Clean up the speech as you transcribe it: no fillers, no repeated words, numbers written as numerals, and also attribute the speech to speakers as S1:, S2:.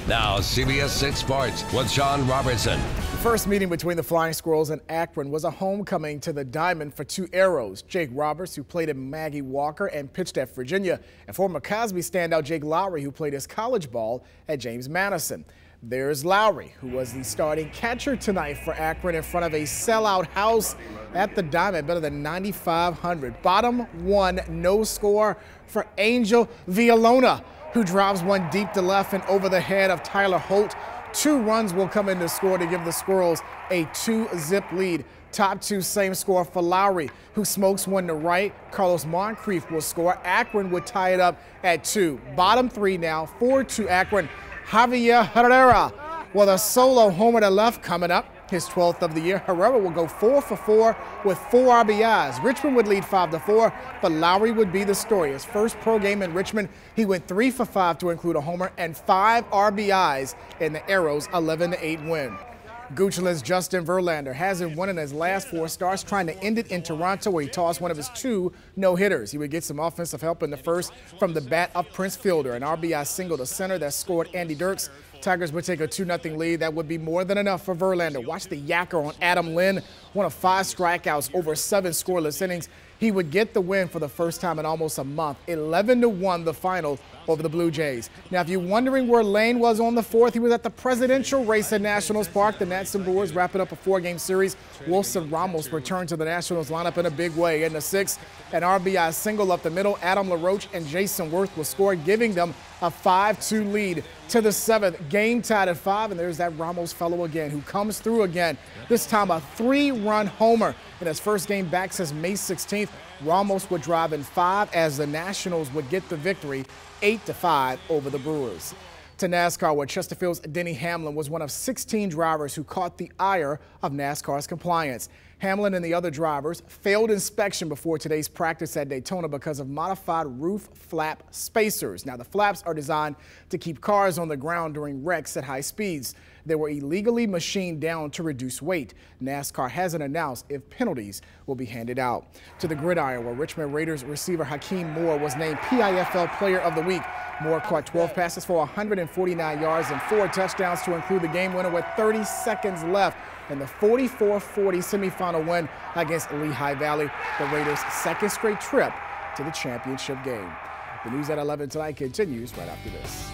S1: Now, CBS 6 Sports with Sean Robertson.
S2: The first meeting between the Flying Squirrels and Akron was a homecoming to the Diamond for two arrows. Jake Roberts, who played at Maggie Walker and pitched at Virginia, and former Cosby standout Jake Lowry, who played his college ball at James Madison. There's Lowry, who was the starting catcher tonight for Akron in front of a sellout house at the Diamond, better than 9,500. Bottom one, no score for Angel Villalona, who drives one deep to left and over the head of Tyler Holt. 2 runs will come in to score to give the Squirrels a 2-zip lead. Top 2, same score for Lowry, who smokes one to right. Carlos Moncrief will score. Akron would tie it up at 2. Bottom 3 now, 4-2 Akron. Javier Herrera with a solo homer to left coming up. His 12th of the year. Herrera will go 4 for 4 with 4 RBIs. Richmond would lead 5-4, but Lowry would be the story. His first pro game in Richmond, he went 3 for 5 to include a homer and 5 RBIs in the Arrows' 11-8 win. Goochland's Justin Verlander hasn't won in his last 4 starts, trying to end it in Toronto, where he tossed one of his 2 no-hitters. He would get some offensive help in the first from the bat of Prince Fielder, an RBI single to center that scored Andy Dirks. Tigers would take a 2-0 lead. That would be more than enough for Verlander. Watch the yacker on Adam Lynn, one of 5 strikeouts over 7 scoreless innings. He would get the win for the first time in almost a month. 11-1 the final over the Blue Jays. Now, if you're wondering where Lane was on the 4th, he was at the presidential race at Nationals Park. The Nats and Brewers wrapping up a 4-game series. Wilson Ramos returned to the Nationals lineup in a big way. In the 6th, an RBI single up the middle. Adam LaRoche and Jason Worth will score, giving them a 5-2 lead. To the 7th, game tied at 5, and there's that Ramos fellow again, who comes through again. This time a 3-run homer in his first game back since May 16th. Ramos would drive in 5 as the Nationals would get the victory, 8-5 over the Brewers. To NASCAR, where Chesterfield's Denny Hamlin was one of 16 drivers who caught the ire of NASCAR's compliance. Hamlin and the other drivers failed inspection before today's practice at Daytona because of modified roof flap spacers. Now, the flaps are designed to keep cars on the ground during wrecks at high speeds. They were illegally machined down to reduce weight. NASCAR hasn't announced if penalties will be handed out. To the gridiron, where Richmond Raiders receiver Hakeem Moore was named PIFL Player of the Week. Moore caught 12 passes for 149 yards and 4 touchdowns to include the game winner with 30 seconds left in the 44-40 semifinal win against Lehigh Valley, the Raiders' 2nd straight trip to the championship game. The news at 11 tonight continues right after this.